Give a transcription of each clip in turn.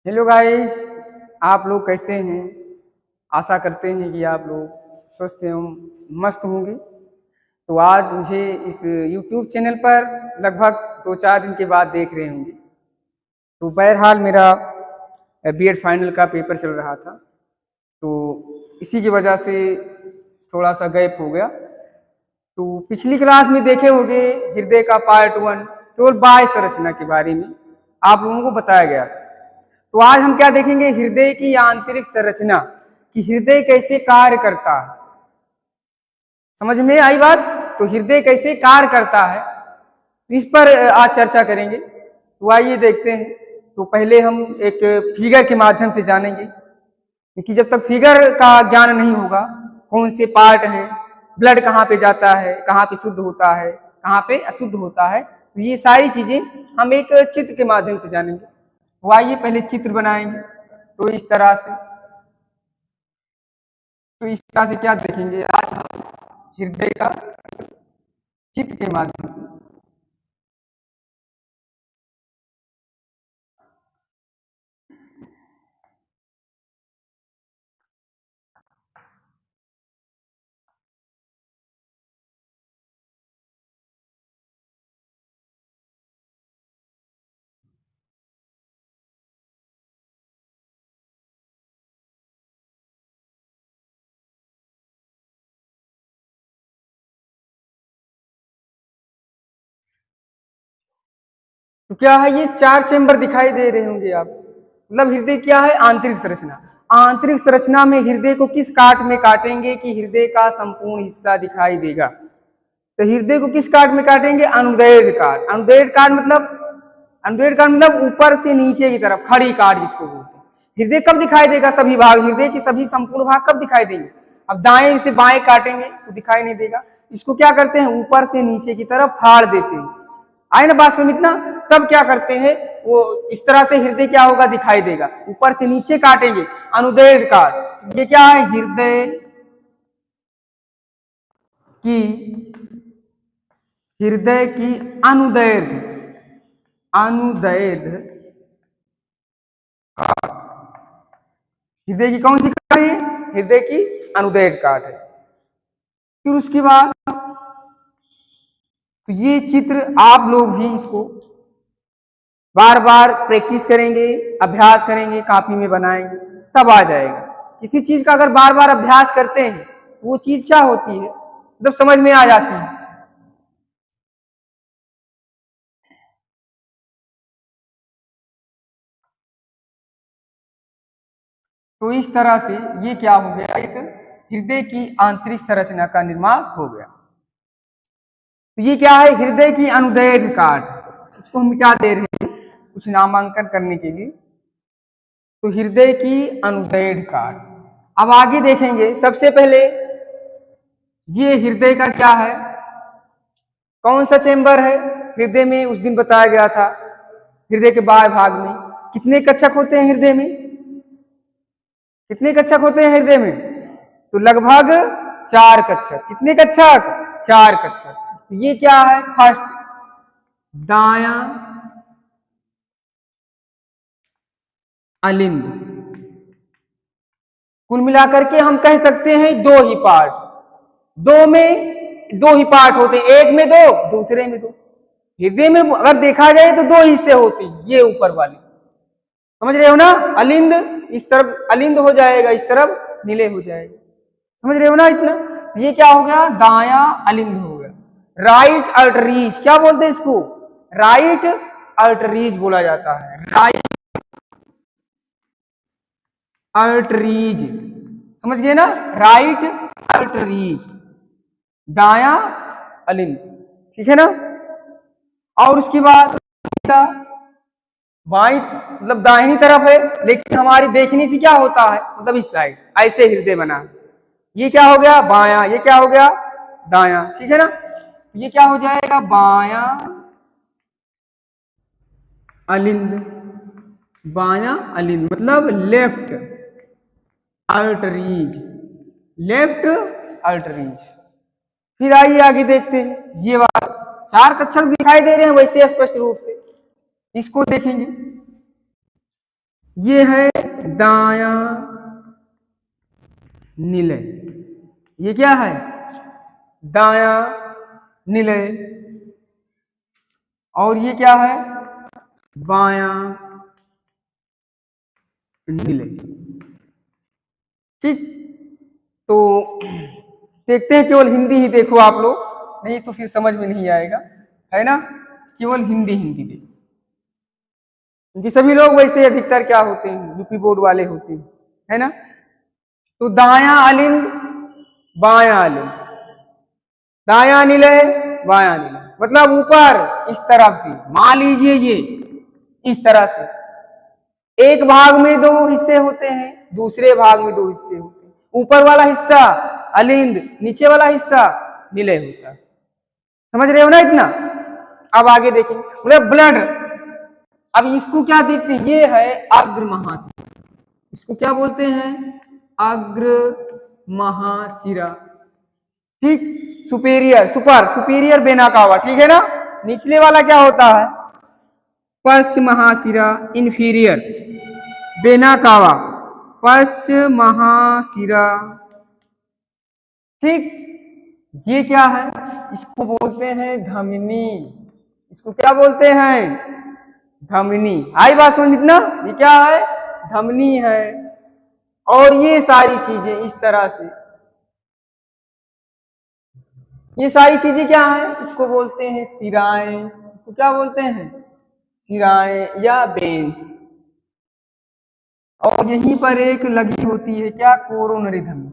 Hello guys, आप लोग कैसे हैं। आशा करते हैं कि आप लोग स्वस्थ एवं मस्त होंगे। तो आज मुझे इस YouTube चैनल पर लगभग 2-4 दिन के बाद देख रहे होंगे। तो बहरहाल मेरा बीएड फाइनल का पेपर चल रहा था, तो इसी की वजह से थोड़ा सा गैप हो गया। तो पिछली क्लास में देखे होंगे हृदय का पार्ट 1 केवल बाह्य संरचना के बारे में आप लोगों को बताया गया। तो आज हम क्या देखेंगे, हृदय की आंतरिक संरचना कि हृदय कैसे कार्य करता है। समझ में आई बात। तो हृदय कैसे कार्य करता है इस पर आज चर्चा करेंगे। तो आइए देखते हैं। तो पहले हम एक फिगर के माध्यम से जानेंगे, क्योंकि जब तक फिगर का ज्ञान नहीं होगा, कौन से पार्ट हैं, ब्लड कहाँ पे जाता है, कहाँ पे शुद्ध होता है, कहाँ पे अशुद्ध होता है, तो ये सारी चीजें हम एक चित्र के माध्यम से जानेंगे। तो आइए पहले चित्र बनाएंगे। तो इस तरह से क्या देखेंगे आज हम हृदय का चित्र के माध्यम से। तो क्या है, ये 4 चेंबर दिखाई दे रहे होंगे आप। मतलब हृदय क्या है, आंतरिक संरचना। आंतरिक संरचना में हृदय को किस काट में काटेंगे कि हृदय का संपूर्ण हिस्सा दिखाई देगा। तो हृदय को किस काट में काटेंगे, अनुदैर्ध्य काट। अनुदैर्ध्य काट मतलब ऊपर से नीचे की तरफ, खड़ी काट जिसको बोलते हैं। हृदय कब दिखाई देगा, सभी भाग, हृदय की सभी संपूर्ण भाग कब दिखाई देंगे। अब दाएं से बाएं काटेंगे तो दिखाई नहीं देगा। इसको क्या करते हैं, ऊपर से नीचे की तरफ फाड़ देते हैं। आए ना बात समझ इतना। तब क्या करते हैं, वो इस तरह से हृदय क्या होगा, दिखाई देगा। ऊपर से नीचे काटेंगे, अनुदैर्ध्य काट। ये क्या है, हृदय की अनुदैर्ध्य काट। हृदय की कौन सी काट है, हृदय की अनुदैर्ध्य काट है। फिर उसके बाद तो ये चित्र आप लोग भी इसको बार बार प्रैक्टिस करेंगे, अभ्यास करेंगे, कापी में बनाएंगे, तब आ जाएगा। किसी चीज का अगर बार बार अभ्यास करते हैं वो चीज क्या होती है, मतलब समझ में आ जाती है। तो इस तरह से ये क्या हो गया, एक हृदय की आंतरिक संरचना का निर्माण हो गया। तो ये क्या है, हृदय की अनुदैर्ध्य काट। इसको हम क्या दे रहे हैं, कुछ नामांकन करने के लिए। तो हृदय की अनुदैर्ध्य काट। अब आगे देखेंगे, सबसे पहले ये हृदय का क्या है, कौन सा चेंबर है हृदय में। उस दिन बताया गया था हृदय के बाह्य भाग में कितने कक्षक होते हैं, हृदय में कितने कक्षक होते हैं हृदय में। तो लगभग 4 कक्षक। कितने कक्षक, 4 कक्षक। तो ये क्या है, फर्स्ट दायां अलिंद। कुल मिलाकर के हम कह सकते हैं 2 ही पार्ट। 2 ही पार्ट होते हैं, एक में 2, दूसरे में 2। हृदय में अगर देखा जाए तो 2 हिस्से होते हैं, ये ऊपर वाले, समझ रहे हो ना। अलिंद इस तरफ अलिंद हो जाएगा, इस तरफ नीले हो जाएगा, समझ रहे हो ना इतना। ये क्या हो गया, दायां अलिंद हो गया। राइट अल्टरीज, क्या बोलते हैं इसको, राइट अल्टरीज बोला जाता है। राइट अल्टरीज, समझ गए ना, राइट अल्टरीज, दायां अलिंद, ठीक है ना। और उसके बाद बाई मतलब दाहिनी तरफ है, लेकिन हमारी देखने से क्या होता है, मतलब इस साइड ऐसे हृदय बना। ये क्या हो गया, बायां, ये क्या हो गया, दायां, ठीक है ना। ये क्या हो जाएगा, बायां अलिंद, बायां अलिंद मतलब लेफ्ट अल्टरीज, लेफ्ट अल्टरीज। फिर आइए आगे देखते हैं। ये वाला 4 कक्षक दिखाई दे रहे हैं वैसे स्पष्ट रूप से, इसको देखेंगे। ये है दायां निलय। ये क्या है? दायां निलय। और ये क्या है? बायां निलय। ठीक, तो देखते हैं, केवल हिंदी ही देखो आप लोग, नहीं तो फिर समझ में नहीं आएगा, है ना। केवल हिंदी हिंदी देखो, क्योंकि सभी लोग वैसे अधिकतर क्या होते हैं, यूपी बोर्ड वाले होते हैं, है ना। तो दायां अलिंद, बायां अलिंद, दायां निलय, बायां निलय, मतलब ऊपर इस तरफ से मान लीजिए, ये इस तरह से एक भाग में दो हिस्से होते हैं, दूसरे भाग में दो हिस्से होते हैं। ऊपर वाला हिस्सा अलिंद, नीचे वाला हिस्सा निलय होता है। समझ रहे हो ना इतना? अब आगे देखेंगे, मतलब ब्लड। अब इसको क्या देखते हैं? ये है अग्र महाशिरा। इसको क्या बोलते हैं? अग्र महाशिरा। ठीक, सुपेरियर, सुपेरियर वेना कावा, ठीक है ना। निचले वाला क्या होता है? पश्च महाशिरा, इंफीरियर वेना कावा, पश्च महाशिरा। ठीक, ये क्या है? इसको बोलते हैं धमनी। इसको क्या बोलते हैं? धमनी। आई बात समझ इतना? ये क्या है? धमनी है। और ये सारी चीजें इस तरह से, ये सारी चीजें क्या है? इसको बोलते हैं शिराएं। इसको क्या बोलते हैं? शिराएं या बेन्स। और यहीं पर एक लगी होती है क्या? कोरोनरी धमनी।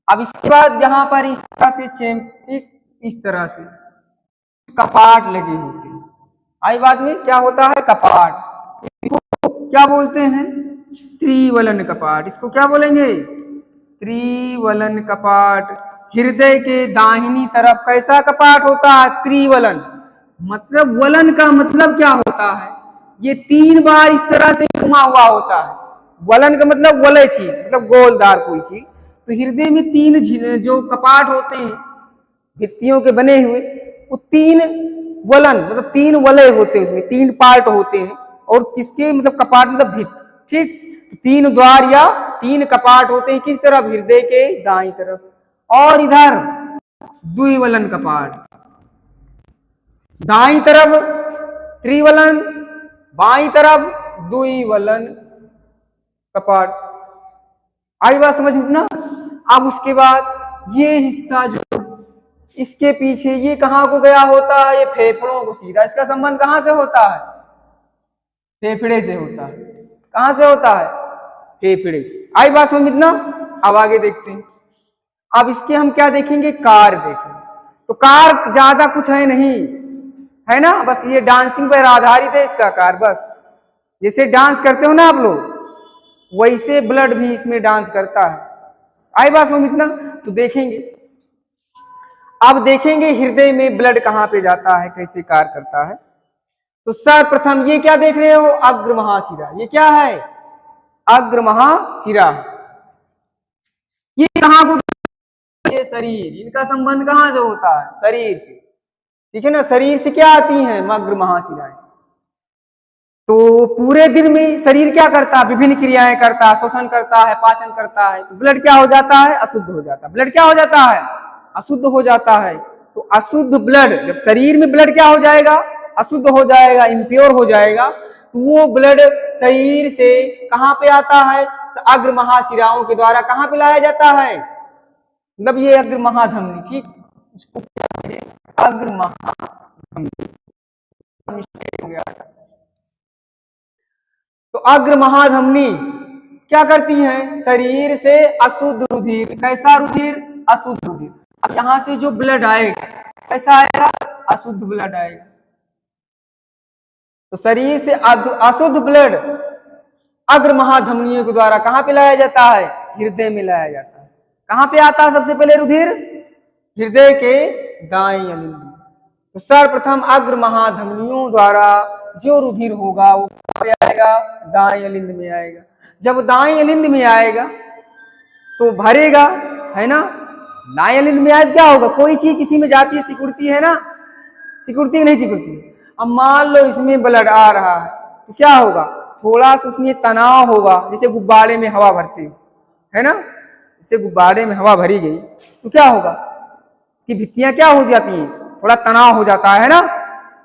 अब इसके बाद यहाँ पर इस तरह से ठीक इस तरह से कपाट लगे होते हैं। आई बात में क्या होता है? कपाट। इसको क्या बोलते हैं? त्रिवलन कपाट। इसको क्या बोलेंगे? त्रिवलन कपाट। हृदय के दाहिनी तरफ कैसा कपाट होता है? त्रिवलन। मतलब वलन का मतलब क्या होता है? ये 3 बार इस तरह से घुमा हुआ होता है। वलन का मतलब वलय चीज, मतलब गोलदार कोई चीज। तो हृदय में 3 जो कपाट होते हैं भित्तियों के बने हुए, वो 3 वलन मतलब 3 वलय होते हैं, उसमें 3 पार्ट होते हैं। और किसके मतलब कपाट मतलब भित्त। ठीक, 3 द्वार या 3 कपाट होते हैं किस तरफ? हृदय के दाईं तरफ। और इधर द्विवलन कपाट, दाईं तरफ त्रिवलन, बाईं तरफ द्विवलन कपाट। आई बात समझ में ना? अब उसके बाद ये हिस्सा जो इसके पीछे, ये कहां को गया होता है? ये फेफड़ों को सीधा। इसका संबंध कहां से होता है? फेफड़े से होता है। कहां से होता है? फेफड़े से। आई बात समझ में ना? अब आगे देखते हैं। अब इसके हम क्या देखेंगे? कार देखेंगे। तो कार ज्यादा कुछ है नहीं, है ना, बस ये डांसिंग पर आधारित है इसका कार। बस जैसे डांस करते हो ना आप लोग, वैसे ब्लड भी इसमें डांस करता है। आई बात समझ इतना? तो देखेंगे, अब देखेंगे हृदय में ब्लड कहां पे जाता है, कैसे कार्य करता है। तो सर्वप्रथम ये क्या देख रहे हो? अग्र महाशिरा। ये क्या है? अग्र महाशिरा। ये कहां को? ये शरीर। इनका संबंध कहां से होता है? शरीर से। ठीक है ना, शरीर से क्या आती है? अग्र महाशिराएं। तो पूरे दिन में शरीर क्या करता है? विभिन्न क्रियाएं करता है, श्वसन करता है, पाचन करता है। तो ब्लड क्या हो जाता है? अशुद्ध हो जाता है। ब्लड क्या हो जाता है? अशुद्ध हो जाता है। तो अशुद्ध ब्लड, जब शरीर में ब्लड क्या हो जाएगा? अशुद्ध हो जाएगा, इम्प्योर हो जाएगा। तो वो ब्लड शरीर से कहां पे आता है? अग्र महाशिराओं के द्वारा कहां पे लाया जाता है? मतलब ये अग्र महाधमनी। ठीक, इसको अग्र महाधमनी हो गया। तो अग्र महाधमनी क्या करती है? शरीर से अशुद्ध रुधिर, कैसा रुधिर? अशुद्ध रुधिर। अब यहां से जो ब्लड आएगा कैसा आएगा? अशुद्ध ब्लड आएगा। तो शरीर से अशुद्ध ब्लड अग्र महाधमनियों के द्वारा कहां पे लाया जाता है? हृदय में लाया जाता है। कहां पे आता है सबसे पहले रुधिर? हृदय के दाएं अलिंद में। तो सर्वप्रथम अग्र महाधमनियों द्वारा जो रुधिर होगा वो कहां पे आएगा? दाएं अलिंद में आएगा। जब दाएं अलिंद में आएगा तो भरेगा, है ना। दाएं अलिंद में आए क्या होगा? कोई चीज किसी में जाती है, सिकुड़ती है ना, सिकुड़ती है नहीं सिकुड़ती? अब मान लो इसमें ब्लड आ रहा है तो क्या होगा? थोड़ा सा उसमें तनाव होगा, जैसे गुब्बारे में हवा भरते हो, है ना, जैसे गुब्बारे में हवा भरी गई तो क्या होगा, इसकी भित्तियां क्या हो जाती हैं, थोड़ा तनाव हो जाता है ना,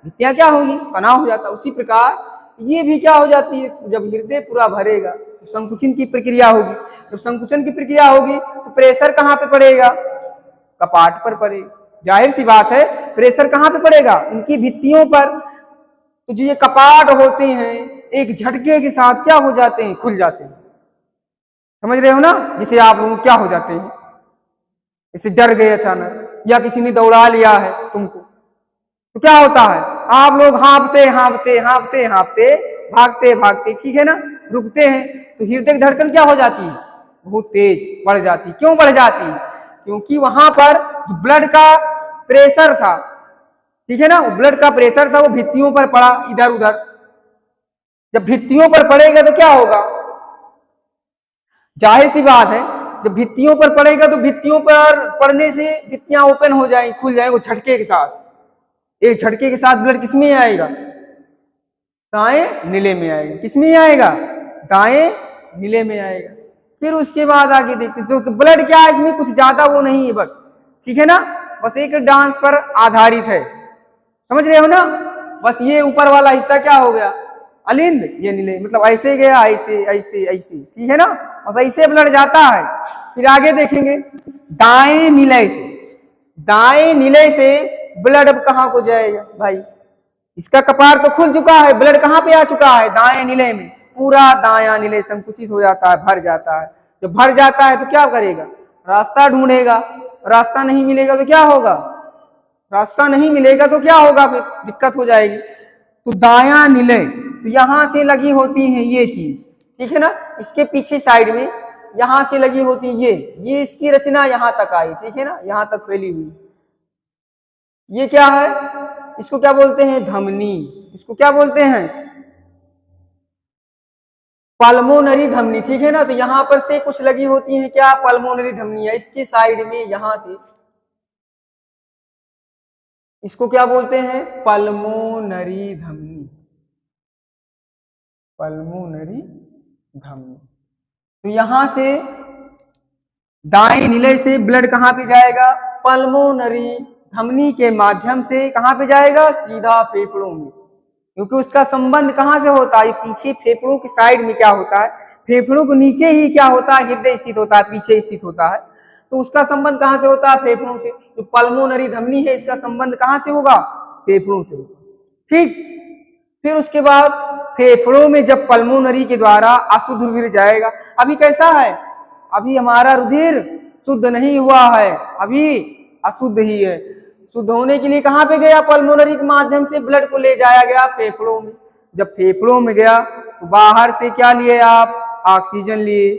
भित्तियां क्या होगी, तनाव हो जाता है। उसी प्रकार ये भी क्या हो जाती है, जब हृदय पूरा भरेगा तो संकुचन की प्रक्रिया होगी। जब संकुचन की प्रक्रिया होगी तो प्रेशर कहाँ पे पड़ेगा, कपाट पर पड़ेगा। जाहिर सी बात है, प्रेशर कहाँ पे पड़ेगा, उनकी भित्तियों पर। तो जो ये कपाट होते हैं एक झटके के साथ क्या हो जाते हैं, खुल जाते हैं। समझ रहे हो ना, जिसे आप लोग क्या हो जाते हैं, जैसे डर गए अचानक या किसी ने दौड़ा लिया है तुमको, तो क्या होता है, आप लोग हाँफते हाँफते हाँफते हाँफते भागते भागते, ठीक है ना, रुकते हैं, तो हृदय की धड़कन क्या हो जाती है, बहुत तेज बढ़ जाती है। क्यों बढ़ जाती है, क्योंकि वहां पर जो ब्लड का प्रेशर था, ठीक है ना, वो ब्लड का प्रेशर था वो भित्तियों पर पड़ा इधर उधर। जब भित्तियों पर पड़ेगा तो क्या होगा, जाहिर सी बात है, जब भित्तियों पर पड़ेगा तो भित्तियों पर पड़ने से भित्तियां ओपन हो जाएंगी, खुल जाएंगी, वो झटके के साथ, एक झटके के साथ ब्लड किसमें आएगा, दाएं नीले में आएगा। किसमें आएगा, दाएं नीले में आएगा। फिर उसके बाद आगे देखते तो ब्लड क्या है, इसमें कुछ ज्यादा वो नहीं है, बस ठीक है ना, बस एक डांस पर आधारित है। समझ रहे हो ना, बस ये ऊपर वाला हिस्सा क्या हो गया, अलिंद, ये नीले, मतलब ऐसे गया, ऐसे ऐसे ऐसे, ठीक है ना, बस ऐसे ब्लड जाता है। फिर आगे देखेंगे, दाएं नीले से, दाएं नीले से ब्लड अब कहाँ को जाएगा भाई, इसका कपार तो खुल चुका है, ब्लड कहाँ पे आ चुका है, दाएं नीले में। पूरा दायां नीले संकुचित हो जाता है, भर जाता है। जब भर जाता है तो क्या करेगा, रास्ता ढूंढेगा, रास्ता नहीं मिलेगा तो क्या होगा, रास्ता नहीं मिलेगा तो क्या होगा, फिर दिक्कत हो जाएगी। तो दायां नीले, तो यहां से लगी होती है ये चीज, ठीक है ना, इसके पीछे साइड में यहां से लगी होती है ये इसकी रचना यहां तक आई, ठीक है ना, यहां तक फैली हुई। ये क्या है, इसको क्या बोलते हैं, धमनी। इसको क्या बोलते हैं, पल्मोनरी धमनी, ठीक है ना। तो यहां पर से कुछ लगी होती है क्या, पल्मोनरी धमनी है, इसके साइड में यहां से, इसको क्या बोलते हैं, पल्मोनरी धमनी, पल्मोनरी धमनी। तो यहां से दाएं नीले से ब्लड कहां पे जाएगा, पल्मोनरी धमनी के माध्यम से कहां पे जाएगा, सीधा फेफड़ों में, क्योंकि उसका संबंध कहां से होता है, पीछे फेफड़ों की साइड में क्या होता है, फेफड़ों के नीचे ही क्या होता है, हृदय स्थित होता है, पीछे स्थित होता है। तो उसका संबंध कहां से होता है, फेफड़ों से। जो पल्मोनरी धमनी है इसका संबंध कहां से होगा, फेफड़ों से होगा, ठीक। फिर उसके बाद फेफड़ों में जब पल्मोनरी के द्वारा अशुद्ध रुधिर जाएगा, अभी कैसा है, अभी हमारा रुधिर शुद्ध नहीं हुआ है, अभी अशुद्ध ही है। शुद्ध होने के लिए कहां पे गया, पल्मोनरी के माध्यम से ब्लड को ले जाया गया फेफड़ों में। जब फेफड़ों में गया तो बाहर से क्या लिए आप, ऑक्सीजन लिए।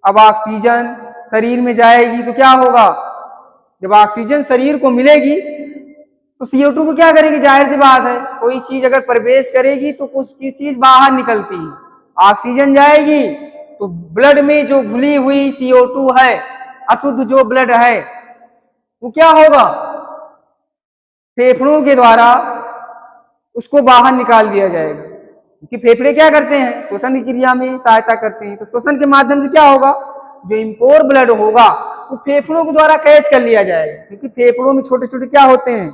अब ऑक्सीजन शरीर में जाएगी तो क्या होगा, जब ऑक्सीजन शरीर को मिलेगी तो CO2 को क्या करेगी, जाहिर सी बात है, कोई चीज अगर प्रवेश करेगी तो कुछ की चीज बाहर निकलती है। ऑक्सीजन जाएगी तो ब्लड में जो घुली हुई CO2 है, अशुद्ध जो ब्लड है, वो क्या होगा, फेफड़ों के द्वारा उसको बाहर निकाल दिया जाएगा। क्योंकि फेफड़े क्या करते हैं, श्वसन की क्रिया में सहायता करते हैं। तो श्वसन के माध्यम से क्या होगा, जो इम्पोर ब्लड होगा वो फेफड़ों के द्वारा कैच कर लिया जाएगा। क्योंकि फेफड़ों में छोटे छोटे क्या होते हैं,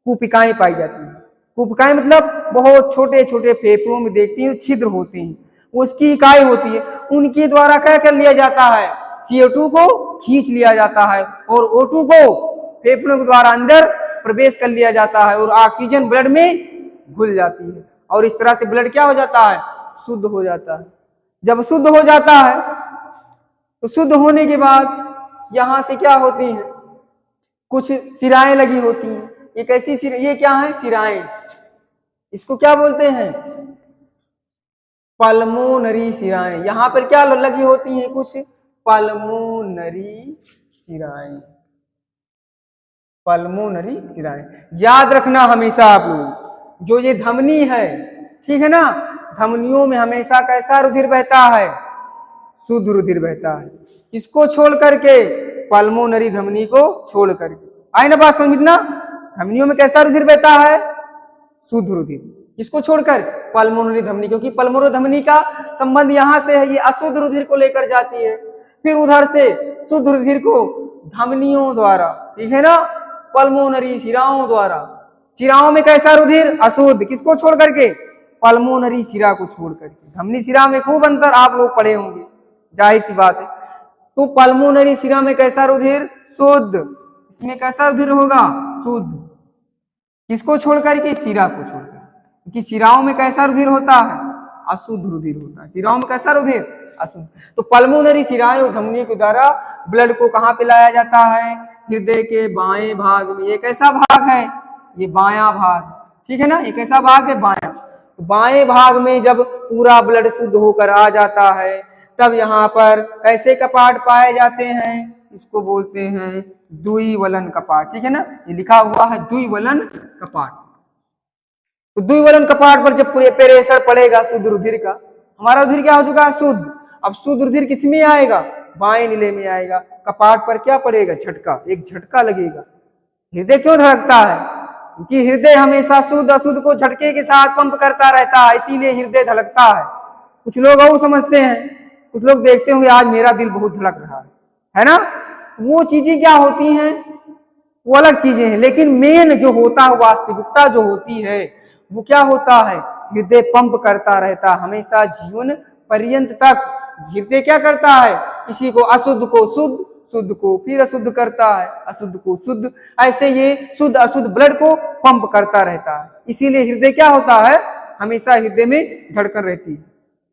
कूपिकाएं पाई जाती हैं। कूपिकाएं मतलब बहुत छोटे छोटे फेफड़ों में देखती हैं, छिद्र होते हैं, वो उसकी इकाई होती है, उनके द्वारा क्या कर लिया जाता है, CO2 को खींच लिया जाता है और O2 को फेफड़ों के द्वारा अंदर प्रवेश कर लिया जाता है और ऑक्सीजन ब्लड में घुल जाती है। और इस तरह से ब्लड क्या हो जाता है, शुद्ध हो जाता है। जब शुद्ध हो जाता है तो शुद्ध होने के बाद यहां से क्या होती है, कुछ सिराएं लगी होती हैं। ये कैसी सिराएं, ये क्या है, सिराएं, इसको क्या बोलते हैं, पल्मोनरी सिराएं। यहां पर क्या लगी होती हैं, कुछ पल्मोनरी सिराएं, पल्मोनरी सिराएं। याद रखना हमेशा आप लोग, जो ये धमनी है, ठीक है ना, धमनियों में हमेशा कैसा रुधिर बहता है, शुद्ध रुधिर बहता है। किसको छोड़ करके, पल्मोनरी धमनी को छोड़ करके। आए ना बात समझना, धमनियों में कैसा रुधिर बहता है, शुद्ध रुधिर। किसको छोड़कर? पल्मोनरी धमनी, क्योंकि पल्मोनरी धमनी का संबंध यहाँ से है, ये अशुद्ध रुधिर को लेकर जाती है, फिर उधर से शुद्ध रुधिर को धमनियों द्वारा, ठीक है ना, पल्मोनरी शिराओं द्वारा। शिराओं में कैसा रुधिर? अशुद्ध, किसको छोड़ करके? पल्मोनरी शिरा को छोड़ करके। धमनी शिरा में खूब अंतर आप लोग पढ़े होंगे, जाहिर सी बात है। तो पल्मोनरी शिरा में कैसा रुधिर? शुद्ध। इसमें कैसा रुधिर होगा? शुद्ध। किसको छोड़ करके? शिरा को छोड़कर, क्योंकि शिराओं में कैसा रुधिर होता है? अशुद्ध रुधिर होता है। शिराओं में कैसा रुधिर? अशुद्ध। तो पल्मोनरी शिराएं और धमनियों के द्वारा ब्लड को कहाँ पे लाया जाता है? हृदय के बाएं भाग में। ये कैसा भाग है? ये बायां भाग, ठीक है ना, ये कैसा भाग है? बायां। तो बाएं भाग में जब पूरा ब्लड शुद्ध होकर आ जाता है, तब यहाँ पर कैसे कपाट पाए जाते हैं? इसको बोलते हैं द्विवलन कपाट, ठीक है ना, ये लिखा हुआ है द्विवलन कपाट। तो द्विवलन कपाट पर जब पूरे प्रेशर पड़ेगा शुद्ध रुधिर का, हमारा रुधिर क्या हो चुका है? शुद्ध। अब शुद्ध रुधिर किसमें आएगा? बाएं नीले में आएगा। कपाट पर क्या पड़ेगा? झटका, एक झटका लगेगा। हृदय क्यों धड़कता है? क्योंकि हृदय हमेशा शुद्ध अशुद्ध को झटके के साथ पंप करता रहता है, इसीलिए हृदय धड़कता है। कुछ लोग और समझते हैं, कुछ लोग देखते होंगे आज मेरा दिल बहुत धड़क रहा है ना, वो चीजें क्या होती हैं? वो अलग चीजें हैं, लेकिन मेन जो होता है, वास्तविकता जो होती है, वो क्या होता है? हृदय पंप करता रहता हमेशा जीवन पर्यंत तक। हृदय क्या करता है? किसी को अशुद्ध को शुद्ध, शुद्ध को फिर अशुद्ध करता है, अशुद्ध को शुद्ध, ऐसे ये शुद्ध अशुद्ध ब्लड को पंप करता रहता है। इसीलिए हृदय क्या होता है? हमेशा हृदय में धड़कन रहती है।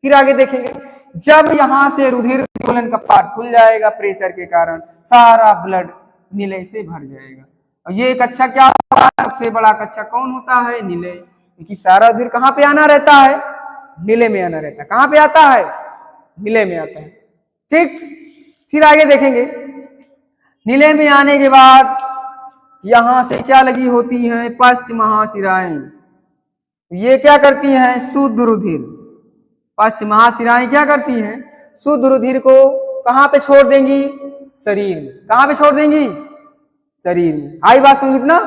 फिर आगे देखेंगे, जब यहां से रुधिर द्विवलन कपाट खुल जाएगा प्रेशर के कारण, सारा ब्लड नीले से भर जाएगा। और ये कक्षा क्या होगा? सबसे बड़ा कक्षा कौन होता है? नीले, क्योंकि सारा रुधिर कहाँ पे आना रहता है? नीले में आना रहता है। कहाँ पे आता है? नीले में आता है, ठीक। फिर आगे देखेंगे, नीले में आने के बाद यहां से क्या लगी होती है? पश्च महाशिराएं। ये क्या करती हैं? शुद्ध रुधिर। पश्च महाशिराएं क्या करती हैं? शुद्ध रुधिर को कहां पे छोड़ देंगी? शरीर में। कहां पे छोड़ देंगी? शरीर में। आई बात समझ ना?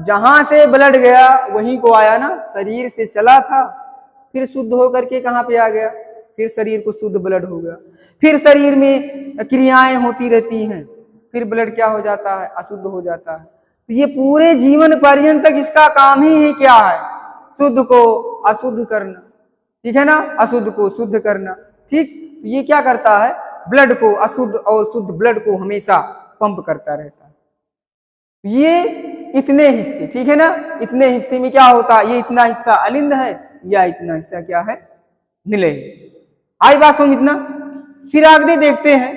जहां से ब्लड गया वहीं को आया ना, शरीर से चला था, फिर शुद्ध होकर के कहां पे आ गया? फिर शरीर को शुद्ध ब्लड हो गया। फिर शरीर में क्रियाएं होती रहती हैं, फिर ब्लड क्या हो जाता है? अशुद्ध हो जाता है। तो ये पूरे जीवन पर्यंत तक इसका काम ही क्या है? शुद्ध को अशुद्ध करना, ठीक है ना, अशुद्ध को शुद्ध करना, ठीक। तो ये क्या करता है? ब्लड को, अशुद्ध और शुद्ध ब्लड को हमेशा पंप करता रहता है। ये इतने हिस्से, ठीक है ना, इतने हिस्से में क्या होता है? ये इतना हिस्सा अलिंद है या इतना हिस्सा क्या है? नीले। आई बात समझ ना? फिर आगे देखते हैं,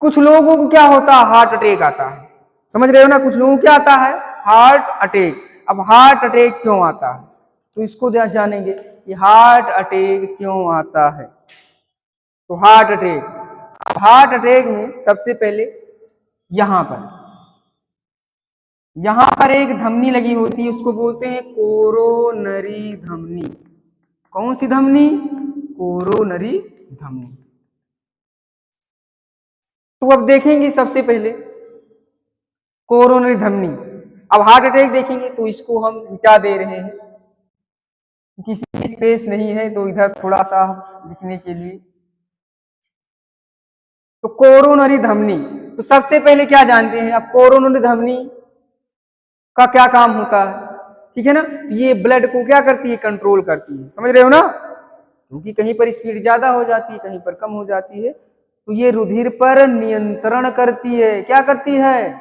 कुछ लोगों को क्या होता है? हार्ट अटैक आता है। समझ रहे हो ना? कुछ लोगों को क्या आता है? Heart attack. अब हार्ट अटैक क्यों आता है? तो इसको जानेंगे कि हार्ट अटैक क्यों आता है। तो हार्ट अटैक में सबसे पहले यहां पर एक धमनी लगी होती है, उसको बोलते हैं कोरोनरी धमनी। कौन सी धमनी? कोरोनरी धमनी। तो अब देखेंगे सबसे पहले कोरोनरी धमनी। अब हार्ट अटैक देखेंगे तो इसको हम क्या दे रहे हैं, किसी में स्पेस नहीं है तो इधर थोड़ा सा लिखने के लिए। तो कोरोनरी धमनी, तो सबसे पहले क्या जानते हैं अब? कोरोनरी धमनी का क्या काम होता है? ठीक है ना, ये ब्लड को क्या करती है? कंट्रोल करती है। समझ रहे हो ना? क्योंकि कहीं पर स्पीड ज्यादा हो जाती है, कहीं पर कम हो जाती है, तो ये रुधिर पर नियंत्रण करती है। क्या करती है?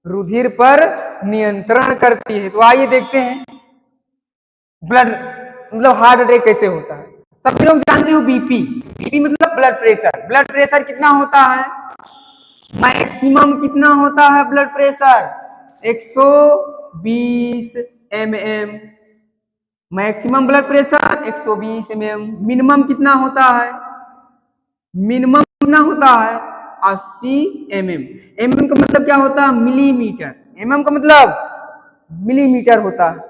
रुधिर पर नियंत्रण करती है। तो आइए देखते हैं ब्लड मतलब हार्ट अटैक कैसे होता है। सभी लोग जानते हो बीपी। बीपी मतलब ब्लड प्रेशर। ब्लड प्रेशर कितना होता है? मैक्सिमम कितना होता है blood pressure? 120 mm। Maximum blood pressure 120 mm। Minimum कितना होता है? मिनिमम कितना होता है? 80 mm। mm का मतलब क्या होता है? मिलीमीटर। mm का मतलब मिलीमीटर होता है।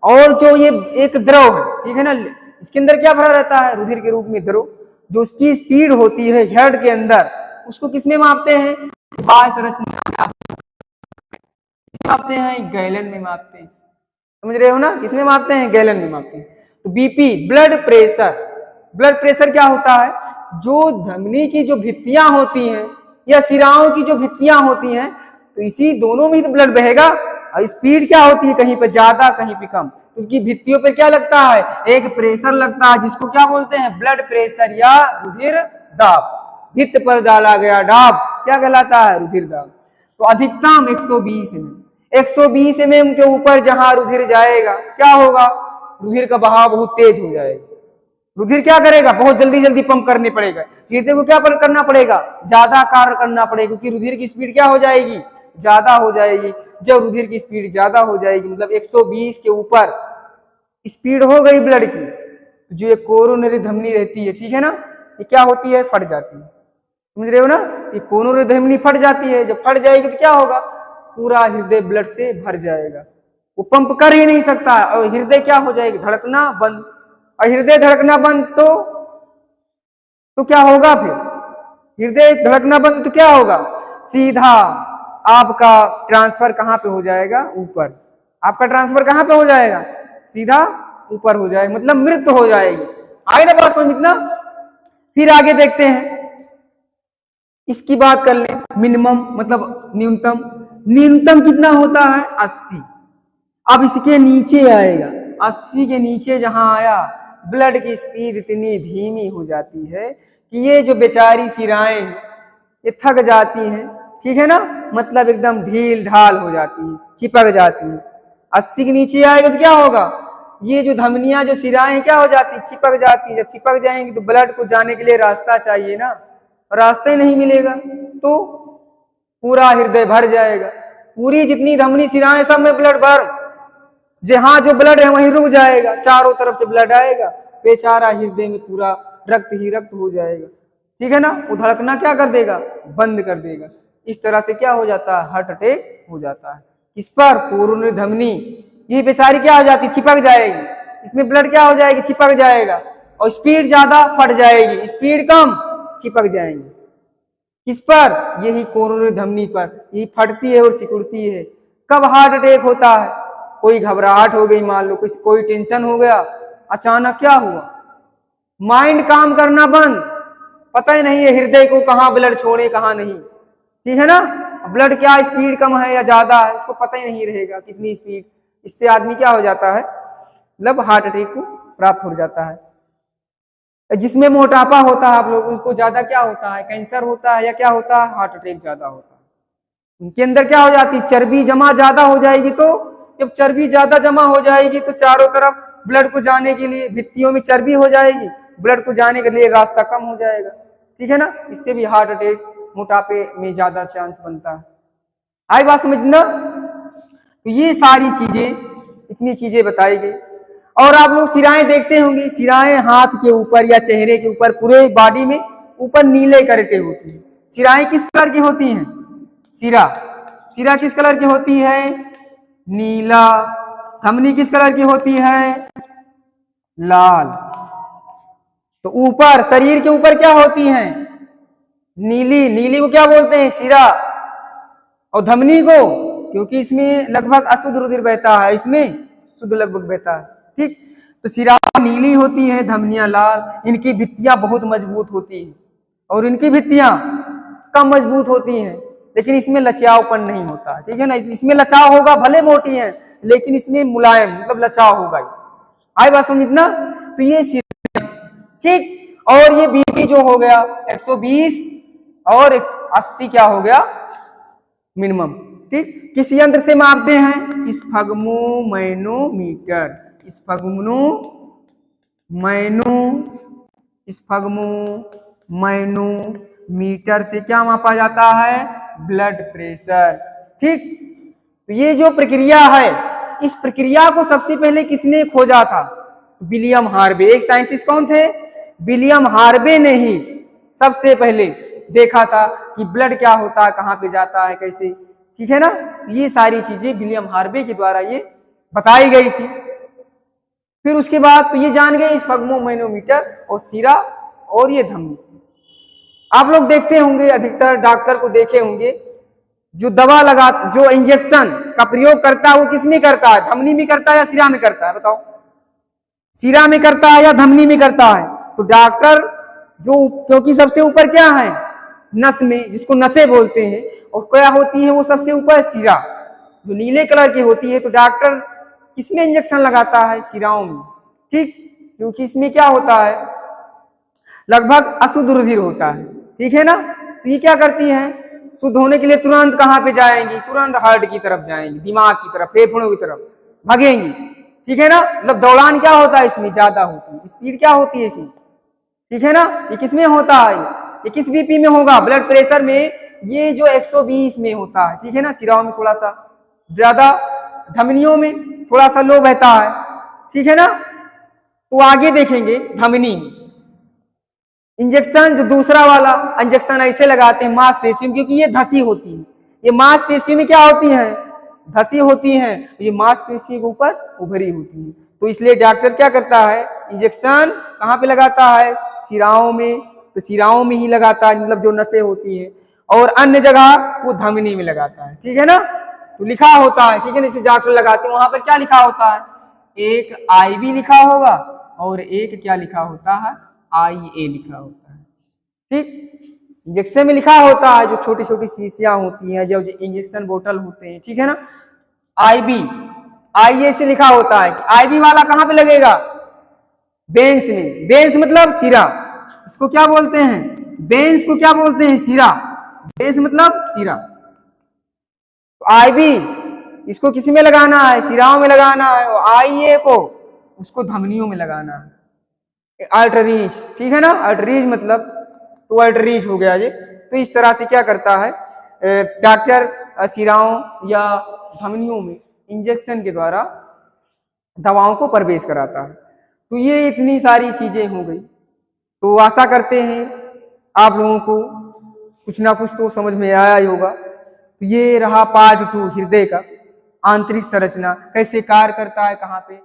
और जो ये एक द्रव है, ठीक है ना, इसके अंदर क्या भरा रहता है? रुधिर के रूप में द्रव। जो उसकी स्पीड होती है हार्ट के अंदर, उसको किसमें मापते हैं? बाह्य संरचना मापते हैं, गैलन में मापते हैं। समझ रहे हो ना, किसमें मापते हैं, गैलन में मापते हैं। तो BP blood pressure, blood pressure क्या होता है, जो धमनी की जो भित्तियां होती हैं या सिराओं की जो भित्तियां होती हैं, तो इसी दोनों में ही तो ब्लड बहेगा। और स्पीड क्या होती है, कहीं पे ज्यादा कहीं पे कम, क्योंकि भित्तियों पे क्या लगता है, एक प्रेशर लगता है जिसको क्या बोलते हैं, ब्लड प्रेशर या रुधिर दाब। भित्त पर डाला गया दाब क्या कहलाता है, रुधिर दाब। तो अधिकतम 120 mm, 120 mm के ऊपर जहां रुधिर जाएगा क्या होगा, रुधिर का बहाव बहुत तेज हो जाएगा। रुधिर क्या करेगा, बहुत जल्दी जल्दी पंप करने पड़ेगा, हृदय को क्या करना पड़ेगा, ज्यादा कार्य करना पड़ेगा, क्योंकि रुधिर की स्पीड क्या हो जाएगी, ज्यादा हो जाएगी। जब रुधिर की स्पीड ज्यादा हो जाएगी, मतलब 120 के ऊपर स्पीड हो गई ब्लड की, जो ये कोरोनरी धमनी रहती है, ठीक है ना, ये क्या होती है, फट जाती है। समझ रहे हो ना, ये कोरोनरी धमनी फट जाती है। जब फट जाएगी तो क्या होगा, पूरा हृदय ब्लड से भर जाएगा, वो पंप कर ही नहीं सकता, और हृदय क्या हो जाएगी, धड़कना बंद। और हृदय धड़कना बंद तो क्या होगा, फिर हृदय धड़कना बंद तो क्या होगा, सीधा आपका ट्रांसफर कहां पे हो जाएगा, ऊपर। आपका ट्रांसफर कहां पे हो जाएगा, सीधा ऊपर हो जाएगा, मतलब मृत्यु हो जाएगी। आगे ना बात समझ ना। फिर आगे देखते हैं, इसकी बात कर ले, मिनिमम मतलब न्यूनतम, न्यूनतम कितना होता है, 80। अब इसके नीचे आएगा, 80 के नीचे जहां आया, ब्लड की स्पीड इतनी धीमी हो जाती है कि ये जो बेचारी सिराएं हैं ये थक जाती हैं, ठीक है ना, मतलब एकदम ढील ढाल हो जाती है, चिपक जाती है। 80 के नीचे आएगा तो क्या होगा, ये जो धमनियां जो सिराएं क्या हो जाती, चिपक जाती। जब चिपक जाएंगी तो ब्लड को जाने के लिए रास्ता चाहिए ना, रास्ता ही नहीं मिलेगा तो पूरा हृदय भर जाएगा, पूरी जितनी धमनी सिराएं सब में ब्लड भर, जहां जो ब्लड है वहीं रुक जाएगा, चारों तरफ से ब्लड आएगा, बेचारा हृदय में पूरा रक्त ही रक्त हो जाएगा, ठीक है ना, वो धड़कना क्या कर देगा, बंद कर देगा। इस तरह से क्या हो जाता है, हार्ट अटैक हो जाता है। किस पर, कोरोनरी धमनी, ये बेचारी क्या हो जाती, चिपक जाएगी, इसमें ब्लड क्या हो जाएगी, चिपक जाएगा, और स्पीड ज्यादा फट जाएगी, स्पीड कम चिपक जाएंगी। किस पर, यही कोरोनरी धमनी पर, यही फटती है और सिकुड़ती है। कब हार्ट अटैक होता है, कोई घबराहट हो गई, मान लो कोई टेंशन हो गया, अचानक क्या हुआ, माइंड काम करना बंद, पता ही नहीं है हृदय को कहां ब्लड छोड़े कहां नहीं, ठीक है ना, ब्लड क्या स्पीड कम है या ज्यादा है, उसको पता ही नहीं रहेगा कितनी स्पीड। इससे आदमी क्या हो जाता है, मतलब हार्ट अटैक को प्राप्त हो जाता है। जिसमें मोटापा होता है आप लोग, उनको ज्यादा क्या होता है, कैंसर होता है या क्या होता है, हार्ट अटैक ज्यादा होता है। उनके अंदर क्या हो जाती है, चर्बी जमा ज्यादा हो जाएगी, तो जब चर्बी ज्यादा जमा हो जाएगी तो चारों तरफ ब्लड को जाने के लिए, भित्तियों में चर्बी हो जाएगी, ब्लड को जाने के लिए रास्ता कम हो जाएगा, ठीक है ना, इससे भी हार्ट अटैक, मोटापे में ज्यादा चांस बनता है। आई बात समझना। तो ये सारी चीजें, इतनी चीजें बताई गई। और आप लोग सिराएं देखते होंगे, सिराएं हाथ के ऊपर या चेहरे के ऊपर, पूरे बॉडी में ऊपर नीले करके होती है। सिराएं किस कलर की होती हैं, सिरा किस कलर की होती है, नीला। धमनी किस कलर की होती है, लाल। तो ऊपर, शरीर के ऊपर क्या होती हैं, नीली, नीली को क्या बोलते हैं, सिरा। और धमनी को, क्योंकि इसमें लगभग अशुद्ध रुधिर बहता है, इसमें शुद्ध लगभग बहता है, ठीक। तो सिरा नीली होती है, धमनियां लाल। इनकी भित्तियां बहुत मजबूत होती हैं और इनकी भित्तियां कम मजबूत होती हैं, लेकिन इसमें लचीलापन नहीं होता, ठीक है ना, इसमें लचाव होगा, भले मोटी है लेकिन इसमें मुलायम, मतलब लचाव होगा। आई बात समझना। तो ये सिरा, ठीक। और ये बीपी जो हो गया 120 और 80 क्या हो गया, मिनिमम, ठीक। किस यंत्र से मापते हैं, स्फग्मोमैनोमीटर, स्फग्मोमैनोमीटर से क्या मापा जाता है, ब्लड प्रेशर, ठीक। तो ये जो प्रक्रिया है, इस प्रक्रिया को सबसे पहले किसने खोजा था, विलियम हार्वे। एक साइंटिस्ट कौन थे, विलियम हार्वे ने ही सबसे पहले देखा था कि ब्लड क्या होता है, कहां पे जाता है, कैसे, ठीक है ना। ये सारी चीजें विलियम हार्वे के द्वारा ये बताई गई थी। फिर उसके बाद तो ये जान गए स्फग्मोमैनोमीटर और सिरा और ये धमनी। आप लोग देखते होंगे, अधिकतर डॉक्टर को देखे होंगे, जो दवा लगा, जो इंजेक्शन का प्रयोग करता है वो किस में करता है, धमनी में करता है या सिरा में करता है, बताओ। सिरा में करता है या धमनी में करता है? तो डॉक्टर जो, क्योंकि सबसे ऊपर क्या है, नस में, जिसको नसें बोलते हैं, और क्या होती है वो सबसे ऊपर सिरा, जो नीले कलर की होती है। तो डॉक्टर किसमें इंजेक्शन लगाता है, सिराओं में, ठीक, क्योंकि इसमें क्या होता है, लगभग अशुद्ध रुधिर होता है, ठीक है ना। तो ये क्या करती है, शुद्ध होने के लिए तुरंत कहां पे जाएंगी, तुरंत हार्ट की तरफ जाएंगी, दिमाग की तरफ, फेफड़ों की तरफ भागेंगी, ठीक है ना। मतलब दौड़ान क्या होता है इसमें, ज्यादा होती है, स्पीड क्या होती है इसमें, ठीक है ना। ये किसमें होता है, ये किस बीपी में होगा, ब्लड प्रेशर में, ये जो 120 में होता है, ठीक है ना। सिराओं में थोड़ा सा ज्यादा, धमनियों में थोड़ा सा लो बहता है, ठीक है ना। तो आगे देखेंगे धमनी में इंजेक्शन, जो दूसरा वाला इंजेक्शन ऐसे लगाते हैं मांसपेशियों में, क्योंकि ये धसी होती है, ये मांसपेशियों में क्या होती है, धसी होती हैं, ये मांसपेशियों के ऊपर उभरी होती है। तो इसलिए डॉक्टर क्या करता है, इंजेक्शन कहाँ पे लगाता है, सिराओं में। तो सिराओं में ही लगाता है, मतलब जो नसें होती हैं, और अन्य जगह वो धमनी में लगाता है, ठीक है ना। तो लिखा होता है, ठीक है ना, इसे डॉक्टर लगाते हैं, वहां पर क्या लिखा होता है, एक IV लिखा होगा और एक क्या लिखा होता है, IA लिखा होता है, ठीक। इंजेक्शन में लिखा होता है, जो छोटी छोटी शीशियां होती हैं, जो इंजेक्शन बोतल होते हैं, ठीक है ना, IB, IA से लिखा होता है कि IB वाला कहां पे लगेगा, बेंस में। बेंस मतलब सिरा, इसको क्या बोलते हैं, बेंस को क्या बोलते हैं, सिरा, बेंस मतलब सिरा। तो IB इसको किस में लगाना है, सिराओं में लगाना है, और IA को उसको धमनियों में लगाना है, आर्टरीज, ठीक है ना। आर्टरीज मतलब, तो आर्टरीज हो गया ये। तो इस तरह से क्या करता है डॉक्टर, सिराओं या धमनियों में इंजेक्शन के द्वारा दवाओं को प्रवेश कराता है। तो ये इतनी सारी चीजें हो गई। तो आशा करते हैं आप लोगों को कुछ ना कुछ तो समझ में आया ही होगा। तो ये रहा पार्ट 2 हृदय का, आंतरिक संरचना कैसे कार्य करता है, कहाँ पे